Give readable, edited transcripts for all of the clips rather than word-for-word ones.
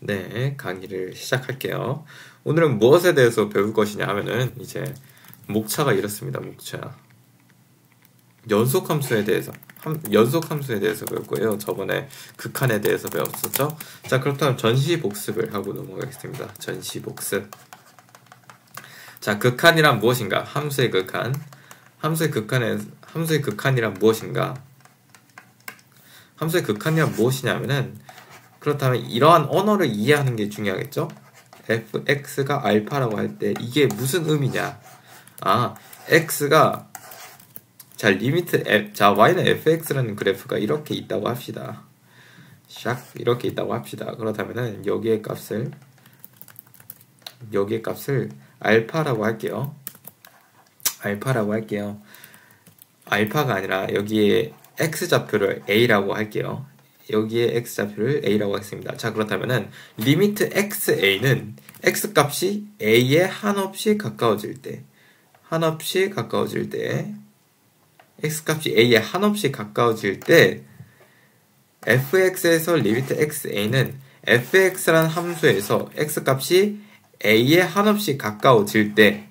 네, 강의를 시작할게요. 오늘은 무엇에 대해서 배울 것이냐 하면은 이제 목차가 이렇습니다. 목차. 연속함수에 대해서 연속함수에 대해서 배울 거예요. 저번에 극한에 대해서 배웠었죠. 자, 그렇다면 전시 복습을 하고 넘어가겠습니다. 전시 복습. 자, 극한이란 무엇인가? 함수의 극한. 함수의 극한이란 무엇인가? 함수의 극한이란 무엇이냐면은, 그렇다면 이러한 언어를 이해하는 게 중요하겠죠? fx가 알파라고 할 때 이게 무슨 의미냐? 아, x가 자, 자, y는 fx라는 그래프가 이렇게 있다고 합시다. 샥 이렇게 있다고 합시다. 그렇다면은 여기의 값을 알파라고 할게요. 알파가 아니라 여기에 x좌표를 a라고 할게요. 여기에 x좌표를 a라고 했습니다. 자, 그렇다면은 리미트 xa는 x값이 a에 한없이 가까워질 때 x값이 a에 한없이 가까워질 때 fx에서 리미트 xa는 fx라는 함수에서 x값이 a에 한없이 가까워질 때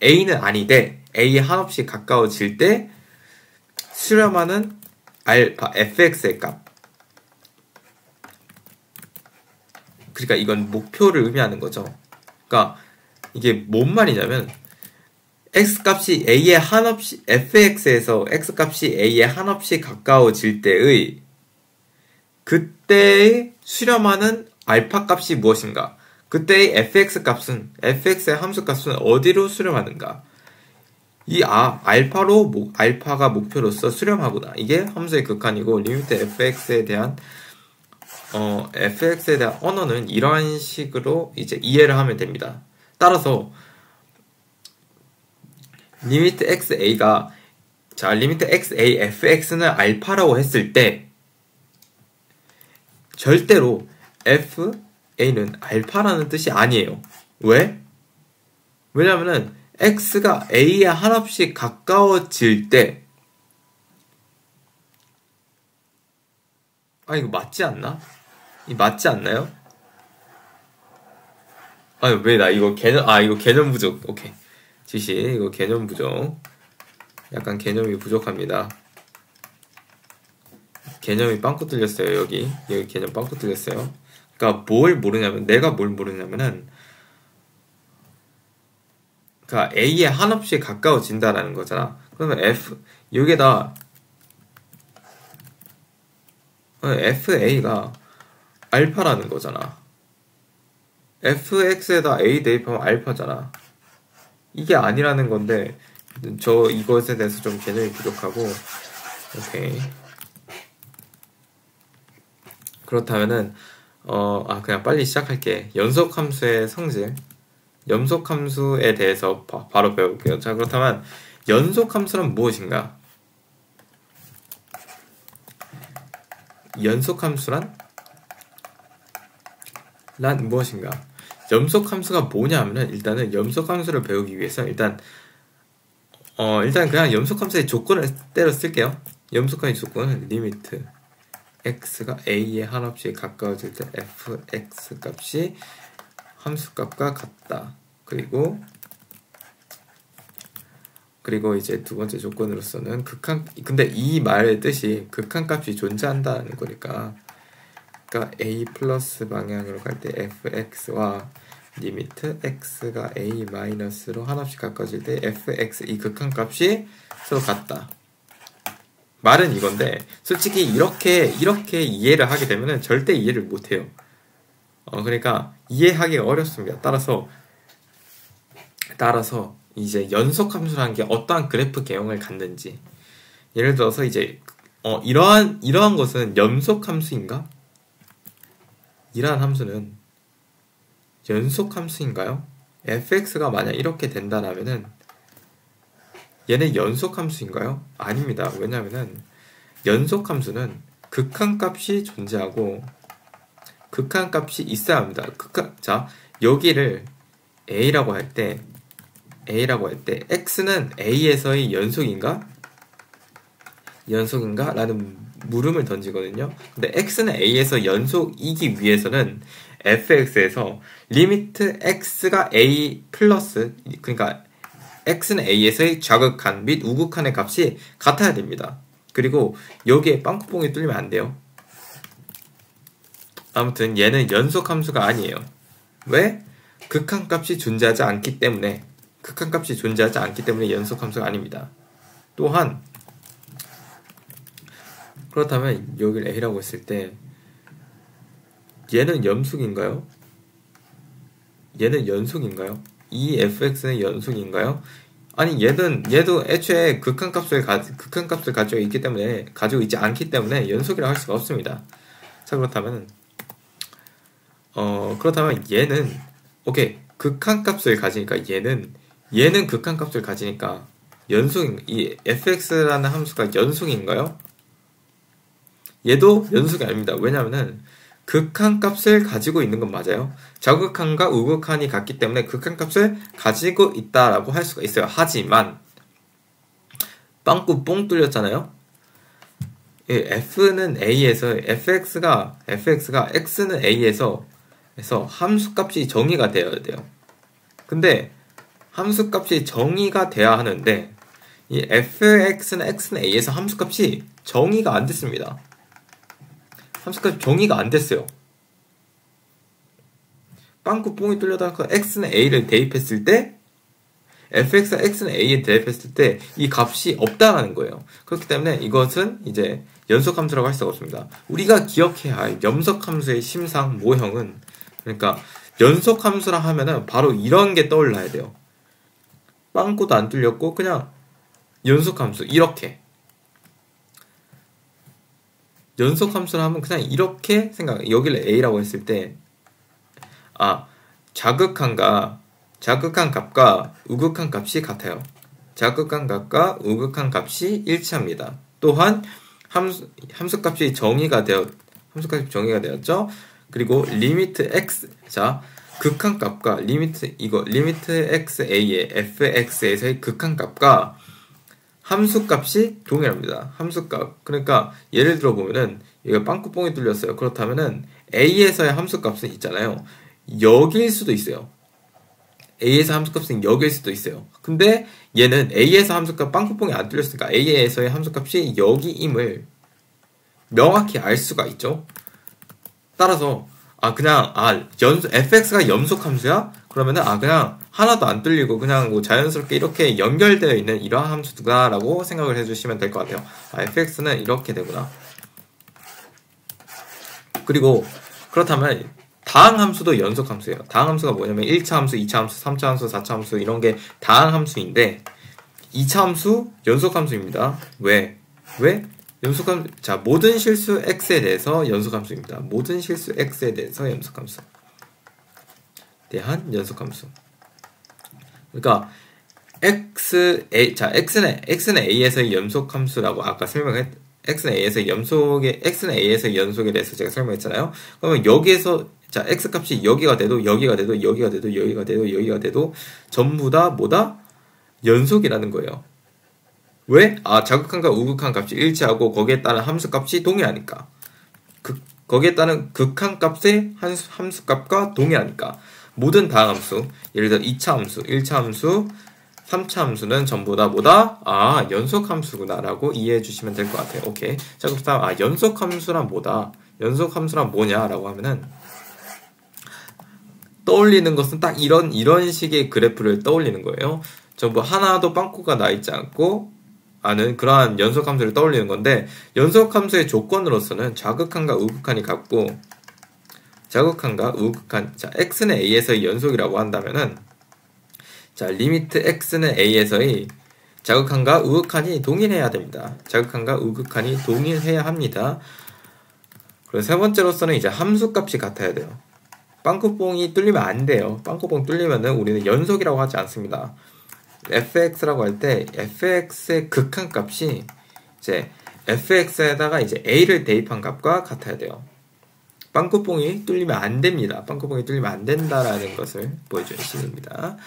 a는 아니되 a에 한없이 가까워질 때 수렴하는 알파 fx의 값, 그러니까 이건 목표를 의미하는 거죠. 그러니까 이게 뭔 말이냐면 x값이 a에 한없이 fx에서 x값이 a에 한없이 가까워질 때의 그때의 수렴하는 알파 값이 무엇인가? 그때의 fx의 함수 값은 어디로 수렴하는가? 이 알파가 목표로서 수렴하구나. 이게 함수의 극한이고, 리미트 fx에 대한 언어는 이러한 식으로 이제 이해를 하면 됩니다. 따라서 리미트 xa가 리미트 xa fx는 알파라고 했을 때 절대로 fa는 알파라는 뜻이 아니에요. 왜? 왜냐면은 x가 a에 한없이 가까워질 때, 이거 맞지 않나? 맞지 않나요? 왜 이거 개념 부족. 오케이. 이거 개념 부족. 약간 개념이 부족합니다. 개념이 빵꾸 뚫렸어요, 여기 개념 빵꾸 뚫렸어요. 그러니까 내가 뭘 모르냐면은, 그러니까 a에 한없이 가까워진다라는 거잖아. 그러면 여기에다 fa가 알파라는 거잖아. fx에다 a 대입하면 알파잖아. 이게 아니라는 건데, 이것에 대해서 좀 개념이 부족하고. 오케이. 그렇다면은 그냥 빨리 시작할게. 연속함수의 성질, 연속함수에 대해서 바로 배워볼게요. 자, 그렇다면 연속함수란 무엇인가? 연속함수란 무엇인가? 연속함수가 뭐냐 하면은, 일단은 연속함수를 배우기 위해서 일단 그냥 연속함수의 조건을 때려 쓸게요. 연속함의 조건은 리미트 x가 a에 한없이 가까워질 때 fx 값이 함수값과 같다. 그리고 이제 두 번째 조건으로서는 근데 이 말의 뜻이 극한값이 존재한다는 거니까, 그러니까 a 플러스 방향으로 갈 때 fx와 리미트 x가 a 마이너스로 한없이 가까워질 때 fx, 이 극한값이 서로 같다. 말은 이건데, 솔직히 이렇게 이해를 하게 되면은 절대 이해를 못해요. 그러니까 이해하기가 어렵습니다. 따라서 이제 연속함수라는 게 어떠한 그래프 개형을 갖는지, 예를 들어서 이제 이러한 것은 연속함수인가? 이러한 함수는 연속함수인가요? fx가 만약 이렇게 된다라면은 얘는 연속함수인가요? 아닙니다. 왜냐면은 연속함수는 극한값이 존재하고 극한값이 있어야 합니다. 자, 여기를 a라고 할 때 x는 a에서의 연속인가? 라는 물음을 던지거든요. 근데 x는 a에서 연속이기 위해서는 fx에서 리미트 x가 a 플러스, 그러니까 x는 a에서의 좌극한 및 우극한의 값이 같아야 됩니다. 그리고 여기에 빵꾸뽕이 뚫리면 안 돼요. 아무튼 얘는 연속함수가 아니에요. 왜? 극한값이 존재하지 않기 때문에, 극한값이 존재하지 않기 때문에 연속함수가 아닙니다. 또한 그렇다면 여기를 a라고 했을 때 얘는 염속인가요? 얘는 연속인가요? 이 fx는 연속인가요? 아니 얘도 애초에 극한값을 가지고 있기 때문에, 가지고 있지 않기 때문에 연속이라고 할 수가 없습니다. 자, 그렇다면 얘는 오케이, 극한값을 가지니까 얘는 극한값을 가지니까 이 fx라는 함수가 연속인가요? 얘도 연속이 아닙니다. 왜냐하면 극한값을 가지고 있는 건 맞아요. 좌극한과 우극한이 같기 때문에 극한값을 가지고 있다라고 할 수가 있어요. 하지만 빵꾸 뽕 뚫렸잖아요. f는 a에서 fx가 x는 a에서 함수값이 정의가 되어야 돼요. 근데 함수값이 정의가 돼야 하는데 이 fx는 x는 a에서 함수값이 정의가 안 됐습니다. 함수값이 정의가 안 됐어요. 빵꾸 뽕이 뚫려다가 x는 a를 대입했을 때, fx가 x는 a에 대입했을 때 이 값이 없다라는 거예요. 그렇기 때문에 이것은 이제 연속함수라고 할 수가 없습니다. 우리가 기억해야 할 염속함수의 심상 모형은, 그러니까 연속함수라 하면은 바로 이런 게 떠올라야 돼요. 빵꾸도 안 뚫렸고 그냥 연속함수, 이렇게 연속함수를 하면 그냥 이렇게 여기를 a라고 했을 때, 좌극한 값과 우극한 값이 같아요. 좌극한 값과 우극한 값이 일치합니다. 또한 함수값이 정의가 되었죠. 그리고 리미트 x, 자, 극한값과 리미트 xa의 fx에서의 극한값과 함수값이 동일합니다. 함수값. 그러니까 예를 들어 보면은 이거 빵꾸뽕이 뚫렸어요. 그렇다면은 a에서의 함수값은 있잖아요. 여기일 수도 있어요. a에서 함수값은 여기일 수도 있어요. 근데 얘는 a에서 함수값 빵꾸뽕이 안 뚫렸으니까 a에서의 함수값이 여기임을 명확히 알 수가 있죠. 따라서 fx가 염속함수야? 그러면은 그냥 하나도 안 뚫리고 그냥 뭐 자연스럽게 이렇게 연결되어 있는 이러한 함수다라고 생각을 해주시면 될 것 같아요. fx는 이렇게 되구나. 그리고 그렇다면 다항함수도 연속함수예요. 다항함수가 뭐냐면 1차 함수, 2차 함수, 3차 함수, 4차 함수 이런 게 다항함수인데 2차 함수 연속함수입니다. 왜? 연속함수. 자, 모든 실수 x에 대해서 연속함수입니다. 모든 실수 x에 대해서 연속함수. 대한 연속함수. 그러니까 x는 a에서의 연속함수라고 아까 x는 a에서의 연속에 대해서 제가 설명했잖아요. 그러면 여기에서 자, x 값이 여기가 돼도 전부 다 뭐다? 연속이라는 거예요. 왜? 좌극한과 우극한 값이 일치하고 거기에 따른 함수값이 동일하니까. 거기에 따른 극한값의 함수값과 동일하니까. 모든 다항함수, 예를 들어 2차 함수, 1차 함수, 3차 함수는 전부 다 뭐다? 연속함수구나 라고 이해해 주시면 될 것 같아요. 오케이. 자, 그렇다면 연속함수란 뭐다? 연속함수란 뭐냐? 라고 하면은 떠올리는 것은 딱 이런 식의 그래프를 떠올리는 거예요. 전부 하나도 빵꾸가 나 있지 않고 아는 그러한 연속함수를 떠올리는 건데, 연속함수의 조건으로서는 좌극한과 우극한이 같고, 좌극한과 우극한, 자, x는 a에서의 연속이라고 한다면은, 자, 리미트 x는 a에서의 좌극한과 우극한이 동일해야 됩니다. 좌극한과 우극한이 동일해야 합니다. 그리고 세 번째로서는 이제 함수값이 같아야 돼요. 빵꾸뽕이 뚫리면 안 돼요. 빵꾸뽕 뚫리면은 우리는 연속이라고 하지 않습니다. fx라고 할 때 fx의 극한값이 이제 fx에다가 이제 a를 대입한 값과 같아야 돼요. 빵꾸뽕이 뚫리면 안 됩니다. 빵꾸뽕이 뚫리면 안 된다라는 것을 보여주는 시입니다.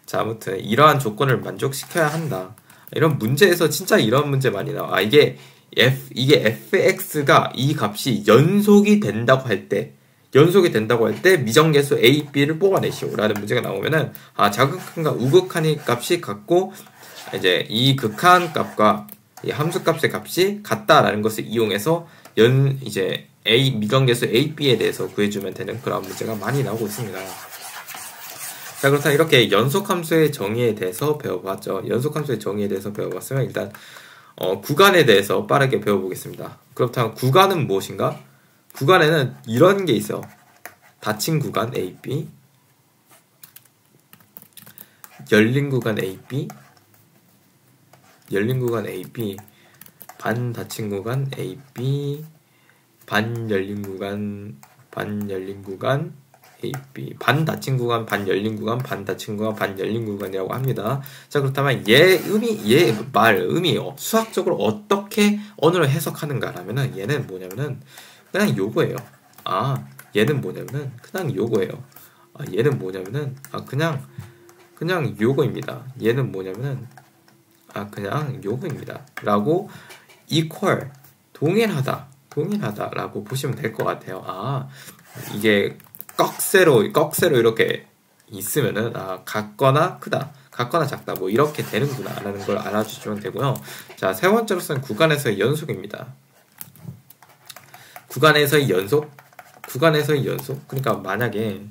자, 아무튼 이러한 조건을 만족시켜야 한다. 이런 문제에서 진짜 이런 문제 많이 나와. 이게 fx가 이 값이 연속이 된다고 할 때, 연속이 된다고 할 때 미정계수 a, b를 뽑아내시오 라는 문제가 나오면은 자극한과 우극한의 값이 같고 이제 이 극한 값과 이 함수 값의 값이 같다라는 것을 이용해서 이제 미정계수 a, b에 대해서 구해주면 되는 그런 문제가 많이 나오고 있습니다. 자, 그렇다면 이렇게 연속함수의 정의에 대해서 배워봤죠. 연속함수의 정의에 대해서 배워봤으면 일단 구간에 대해서 빠르게 배워보겠습니다. 그렇다면 구간은 무엇인가? 구간에는 이런 게 있어요. 닫힌 구간 AB, 열린 구간 AB, 열린 구간 AB, 반 닫힌 구간 AB, 반 열린 구간 AB, 반 닫힌 구간, 반 열린 구간, 반 닫힌 구간, 반 열린 구간이라고 합니다. 자, 그렇다면 얘 음이 수학적으로 어떻게 언어를 해석하는가라면은 얘는 뭐냐면은 그냥 요거예요. 얘는 뭐냐면은 그냥 요거예요. 얘는 뭐냐면은 그냥 요거입니다. 얘는 뭐냐면은 그냥 요거입니다. 라고 equal 동일하다라고 보시면 될 것 같아요. 이게 꺽쇠로 이렇게 있으면은 같거나 크다, 같거나 작다 뭐 이렇게 되는구나 라는 걸 알아주시면 되고요. 자, 세 번째로서는 구간에서의 연속입니다. 구간에서의 연속. 그러니까 만약에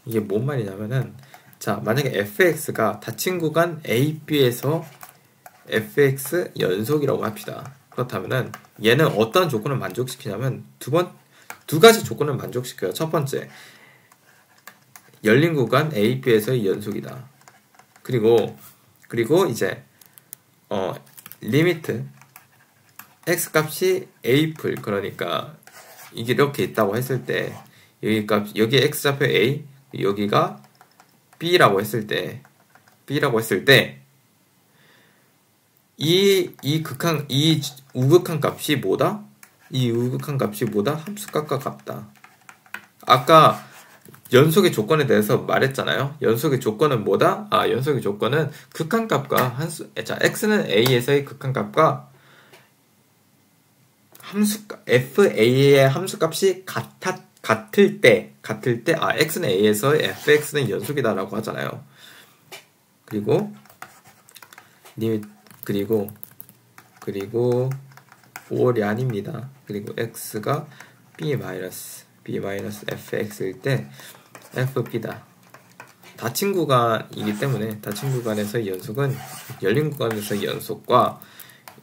이게 뭔 말이냐면은 자, 만약에 fx가 닫힌 구간 a, b에서 fx 연속이라고 합시다. 그렇다면은 얘는 어떤 조건을 만족시키냐면 두 가지 조건을 만족시켜요. 첫 번째, 열린 구간 a, b에서의 연속이다. 그리고 이제 리미트 x 값이 a풀, 그러니까 이게 이렇게 있다고 했을 때 여기 x 좌표 a, 여기가 b라고 했을 때 이 우극한 값이 뭐다? 이 우극한 값이 뭐다? 함수값과 같다. 아까 연속의 조건에 대해서 말했잖아요. 연속의 조건은 뭐다? 연속의 조건은 극한값과 x는 a에서의 극한값과 fa의 함수값이 같을 때 x는 a에서의 fx는 연속이다라고 하잖아요. 그리고 올이 아닙니다. 그리고 x가 b-fx일 때 fb다. 닫힌 구간이기 때문에 닫힌 구간에서의 연속은 열린 구간에서의 연속과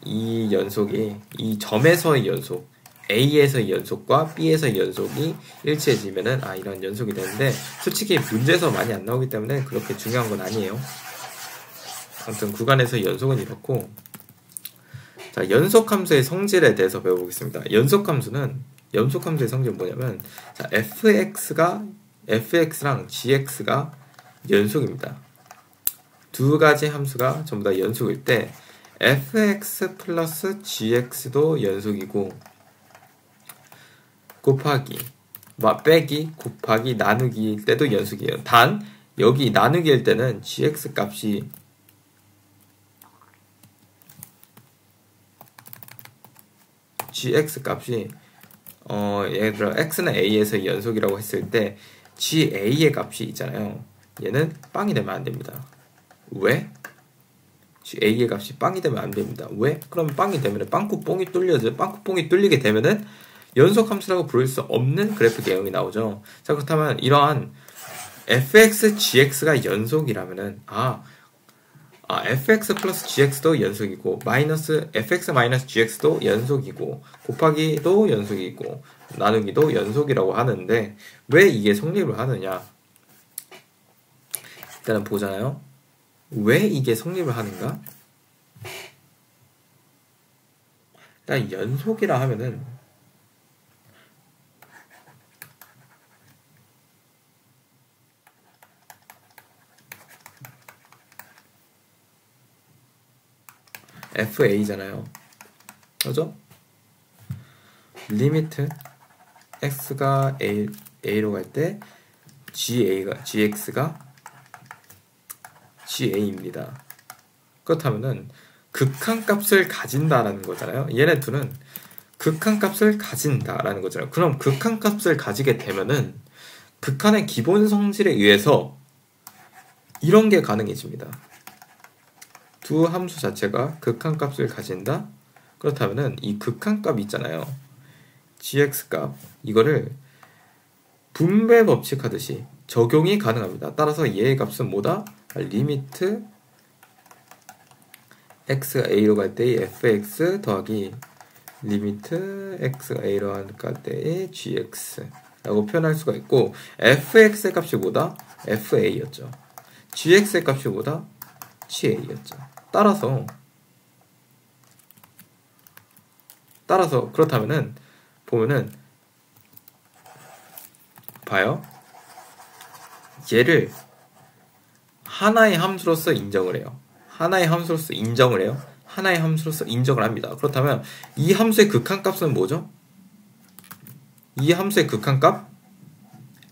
이 연속이 이 점에서의 연속 A에서의 연속과 B에서의 연속이 일치해지면은 이런 연속이 되는데 솔직히 문제에서 많이 안 나오기 때문에 그렇게 중요한 건 아니에요. 아무튼 구간에서의 연속은 이렇고, 자, 연속함수의 성질에 대해서 배워보겠습니다. 연속함수의 성질은 뭐냐면 자, fx랑 gx가 연속입니다. 두 가지 함수가 전부 다 연속일 때 fx 플러스 gx도 연속이고 빼기 곱하기 나누기일 때도 연속이에요. 단 여기 나누기일 때는 gx 값이 예를 들어 x는 a에서 연속이라고 했을 때 ga의 값이 있잖아요. 얘는 빵이 되면 안 됩니다. 왜? a의 값이 빵이 되면 안 됩니다. 왜? 그럼 빵이 되면은 빵꾸뽕이 뚫려져. 빵꾸뽕이 뚫리게 되면은 연속함수라고 부를 수 없는 그래프 개형이 나오죠. 자, 그렇다면 이러한 fx, gx가 연속이라면은 fx 플러스 gx도 연속이고 fx 마이너스 gx도 연속이고 곱하기도 연속이고 나누기도 연속이라고 하는데 왜 이게 성립을 하느냐? 일단은 보잖아요. 왜 이게 성립을 하는가? 일단 연속이라 하면은 FA잖아요. 그죠? 리미트 x가 a로 갈 때 gx가 ga입니다. 그렇다면은 극한값을 가진다라는 거잖아요. 얘네 둘은 극한값을 가진다라는 거잖아요. 그럼 극한값을 가지게 되면은 극한의 기본 성질에 의해서 이런 게 가능해집니다. 두 함수 자체가 극한값을 가진다? 그렇다면은 이 극한값 있잖아요. gx값 이거를 분배 법칙 하듯이 적용이 가능합니다. 따라서 얘의 값은 뭐다? 리미트 x가 a로 갈 때의 fx 더하기 리미트 x가 a로 갈 때의 gx 라고 표현할 수가 있고, fx의 값이 뭐다? fa였죠. gx의 값이 뭐다? ga였죠. 따라서 그렇다면은 보면은 봐요. 얘를 하나의 함수로서 인정을 해요. 하나의 함수로서 인정을 합니다. 그렇다면 이 함수의 극한값은 뭐죠? 이 함수의 극한값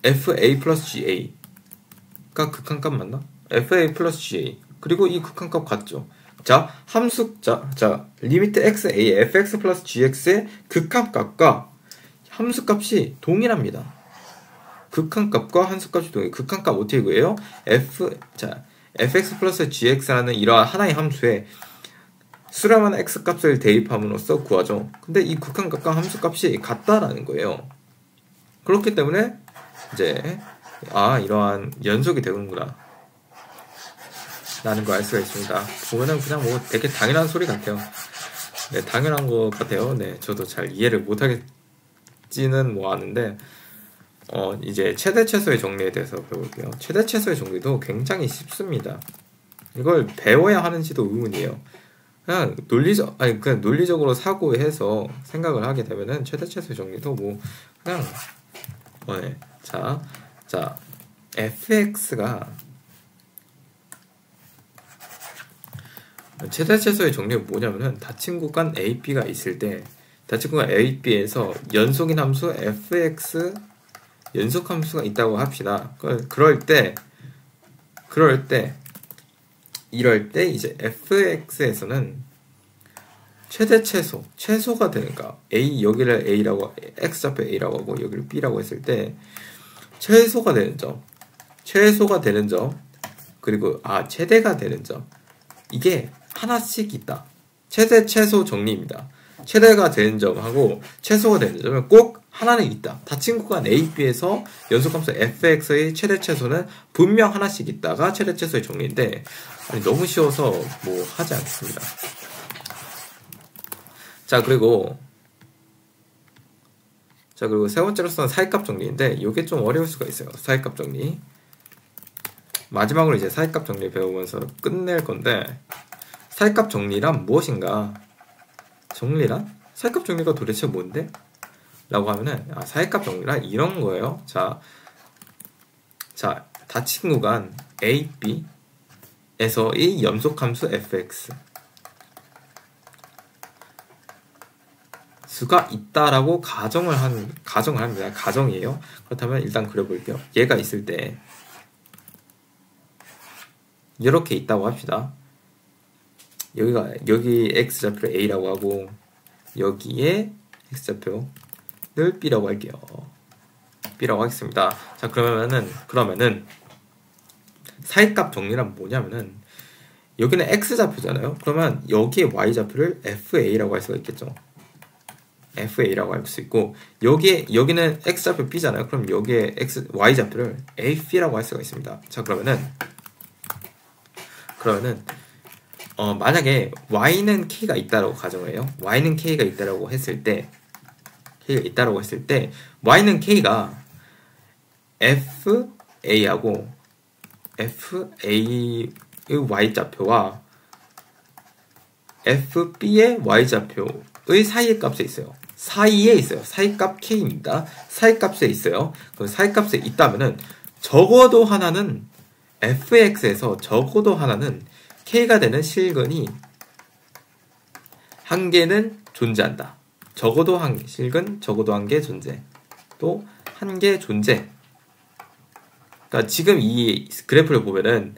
fa 플러스 ga가 극한값 맞나? fa 플러스 ga 그리고 이 극한값 같죠? 자, 리미트 xa fx 플러스 gx의 극한값과 함수값이 동일합니다. 극한값과 함수값이 동일. 극한값 어떻게 구해요? fx 플러스 gx라는 이러한 하나의 함수에 수렴한 x값을 대입함으로써 구하죠. 근데 이 극한값과 함수값이 같다라는 거예요. 그렇기 때문에 이제 이러한 연속이 되는구나 라는 걸 알 수가 있습니다. 보면은 그냥 뭐 되게 당연한 소리 같아요. 네, 당연한 것 같아요. 네, 저도 잘 이해를 못하겠지는 뭐 아는데, 이제 최대 최소의 정리에 대해서 배워볼게요. 최대 최소의 정리도 굉장히 쉽습니다. 이걸 배워야 하는지도 의문이에요. 그냥 논리적으로 사고해서 생각을 하게 되면은 최대 최소의 정리도 뭐 그냥 네. 자, fx가 최대 최소의 정리가 뭐냐면은 닫힌 구간 a, b가 있을 때 닫힌 구간 a, b에서 연속인 함수 fx 연속 함수가 있다고 합시다. 이럴 때 이제 fx에서는 최대 최소가 되는가? a 여기를 a라고 x좌표 a라고 하고 여기를 b라고 했을 때 최소가 되는 점 그리고 최대가 되는 점 이게 하나씩 있다. 최대 최소 정리입니다. 최대가 되는 점하고 최소가 되는 점은 꼭 하나는 있다. 닫힌 구간 A, B에서 연속함수 fx의 최대 최소는 분명 하나씩 있다가 최대 최소의 정리인데 너무 쉬워서 뭐 하지 않겠습니다. 자 그리고 세 번째로서는 사이값 정리인데 이게 좀 어려울 수가 있어요. 사이값 정리 마지막으로 이제 사이값 정리 배우면서 끝낼 건데, 사이값 정리란 무엇인가? 사이값 정리가 도대체 뭔데? 라고 하면은 사이값 정리란 이런 거예요. 자 닫힌 구간 A, B에서의 연속함수 fx 수가 있다라고 가정을 합니다. 가정이에요. 그렇다면 일단 그려볼게요. 얘가 있을 때 이렇게 있다고 합시다. 여기 x좌표를 a라고 하고 여기에 x좌표를 b라고 할게요. b라고 하겠습니다. 자 그러면은 사이값 정리란 뭐냐면은 여기는 x좌표잖아요. 그러면 여기에 y좌표를 fa라고 할 수가 있겠죠. fa라고 할 수 있고 여기는 x좌표 b잖아요. 그럼 여기에 y좌표를 af라고 할 수가 있습니다. 자 그러면은 만약에 y는 k가 있다라고 가정해요. y는 k가 있다라고 했을 때 y는 k가 fa하고 fa의 y좌표와 fb의 y좌표의 사이의 값에 있어요. 사이값 k입니다. 사이값에 있어요. 그럼 사이값에 있다면은 적어도 하나는 fx에서 적어도 하나는 k가 되는 실근이 한 개는 존재한다. 적어도 한 개 존재. 또 한 개 존재. 그러니까 지금 이 그래프를 보면은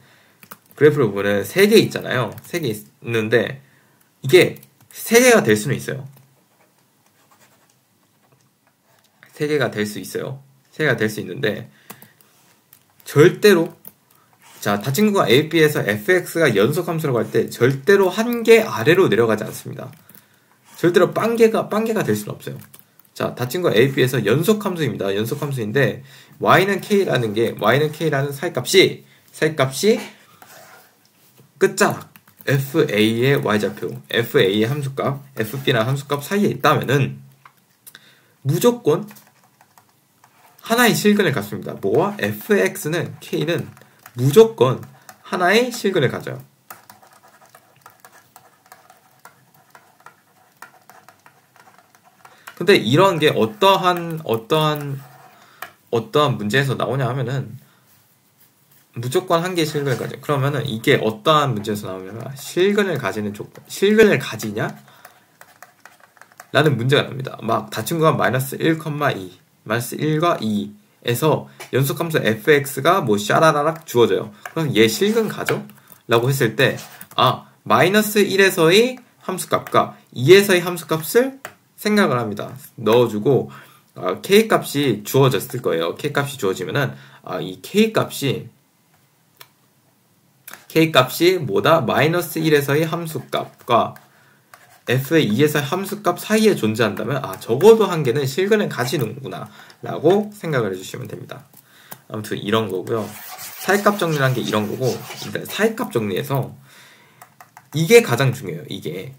3개 있잖아요. 3개 있는데 이게 3개가 될 수는 있어요. 3개가 될 수 있어요. 3개가 될 수 있는데 절대로 자, 다친구가 A, B에서 fx가 연속함수라고 할 때 절대로 한 개 아래로 내려가지 않습니다. 절대로 빵개가 될 수는 없어요. 자, 다친구가 A, B에서 연속함수입니다. 연속함수인데 y는 k라는 사이값이 끝자락 fa의 y좌표, fa의 함수값, fb라는 함수값 사이에 있다면은 무조건 하나의 실근을 갖습니다. 뭐와? fx는 k는 무조건 하나의 실근을 가져요. 근데 이런 게 어떠한 문제에서 나오냐 하면은 무조건 한 개의 실근을 가져요. 그러면은 이게 어떠한 문제에서 나오냐면 실근을 가지는 조건, 실근을 가지냐? 라는 문제가 납니다. 막 다친구가 마이너스 1,2, 마이너스 1과 2에서 연속함수 fx가 뭐 샤라라락 주어져요. 그럼 얘 실근 가져? 라고 했을 때 마이너스 1에서의 함수값과 2에서의 함수값을 생각을 합니다. 넣어주고 k값이 주어졌을 거예요. k값이 주어지면은 이 k값이 뭐다? 마이너스 1에서의 함수값과 f의 2에서의 함수값 사이에 존재한다면 적어도 한 개는 실근을 가지는구나 라고 생각을 해주시면 됩니다. 아무튼 이런 거고요. 사이값 정리란 게 이런 거고, 일단 사이값 정리에서 이게 가장 중요해요. 이게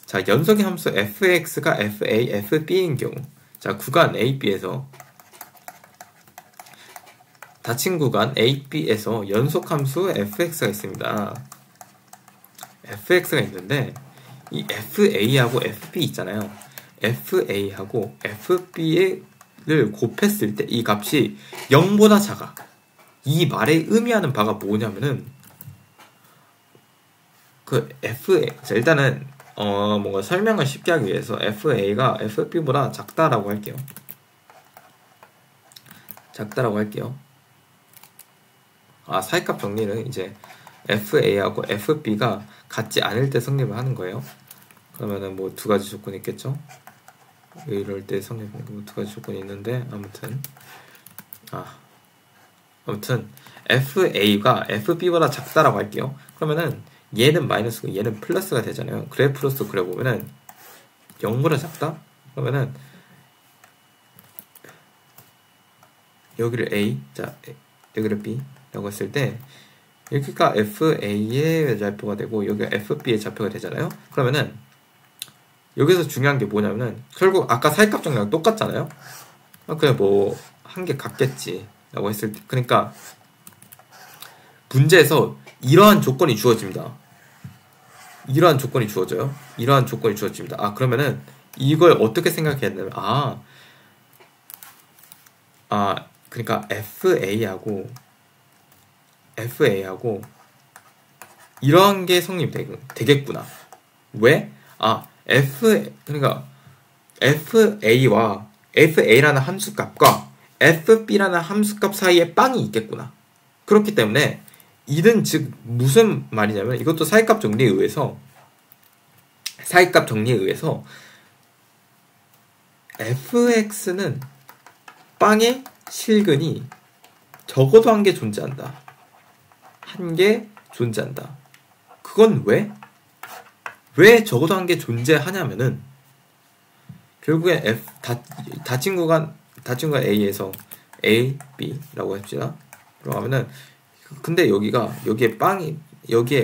자, 연속의 함수 fx가 fa, fb인 경우, 자, 구간 ab에서 닫힌 구간 ab에서 연속함수 fx가 있습니다. fx가 있는데 이 fa하고 fb 있잖아요. fa하고 fb를 곱했을 때 이 값이 0보다 작아. 이 말에 의미하는 바가 뭐냐면은 자, 일단은 뭔가 설명을 쉽게 하기 위해서 fa가 fb보다 작다라고 할게요. 사이값 정리는 이제 fa하고 fb가 같지 않을 때 성립을 하는 거예요. 그러면은 뭐 두 가지 조건이 있겠죠. 이럴 때 성립하는 뭐 두 가지 조건이 있는데 아무튼 fa가 fb보다 작다라고 할게요. 그러면은 얘는 마이너스고 얘는 플러스가 되잖아요. 그래프로서 그려보면은 0보다 작다? 그러면은 여기를 A, 자 여기를 B 라고 했을 때 여기가 FA의 좌표가 되고 여기가 FB의 좌표가 되잖아요. 그러면은 여기서 중요한 게 뭐냐면은 결국 아까 사이값 정리랑 똑같잖아요. 그냥 뭐 한 개 같겠지 라고 했을 때, 그러니까 문제에서 이러한 조건이 주어집니다. 이러한 조건이 주어집니다. 그러면은 이걸 어떻게 생각해야 되냐면 그러니까 FA하고 이러한 게 성립되겠구나. 왜? 그러니까 FA라는 함수값과 FB라는 함수값 사이에 빵이 있겠구나. 그렇기 때문에 이는 즉 무슨 말이냐면 이것도 사이값 정리에 의해서 fx는 빵의 실근이 적어도 한 개 존재한다. 그건 왜? 왜 적어도 한 개 존재하냐면은 결국에 닫힌 구간 A에서 A, B라고 합시다. 그러면은 근데 여기에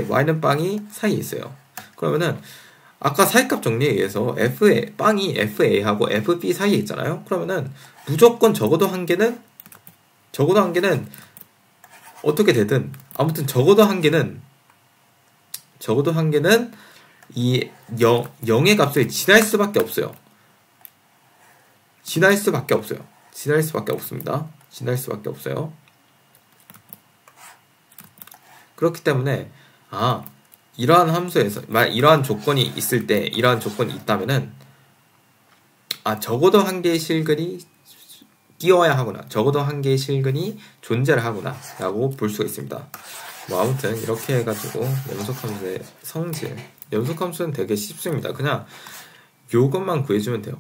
Y는 빵이 사이에 있어요. 그러면은 아까 사이값 정리에 의해서 빵이 FA하고 FB 사이에 있잖아요. 그러면은 무조건 적어도 한 개는 어떻게 되든 아무튼 적어도 한 개는 이 0의 값을 지날 수밖에 없어요. 지날 수밖에 없어요. 그렇기 때문에 이러한 함수에서 이러한 조건이 있을 때, 이러한 조건이 있다면은 적어도 한 개의 실근이 끼워야 하구나, 적어도 한 개의 실근이 존재를 하구나 라고 볼 수가 있습니다. 뭐 아무튼 이렇게 해가지고 연속함수의 성질, 연속함수는 되게 쉽습니다. 그냥 요것만 구해주면 돼요.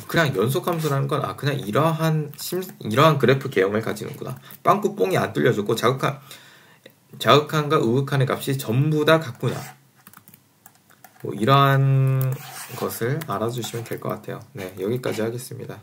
그냥 연속함수라는 건 그냥 이러한 그래프 개형을 가지는구나. 빵꾸 뽕이 안 뚫려졌고 자극한과 우극한의 값이 전부 다 같구나. 뭐 이러한 것을 알아주시면 될 것 같아요. 네, 여기까지 하겠습니다.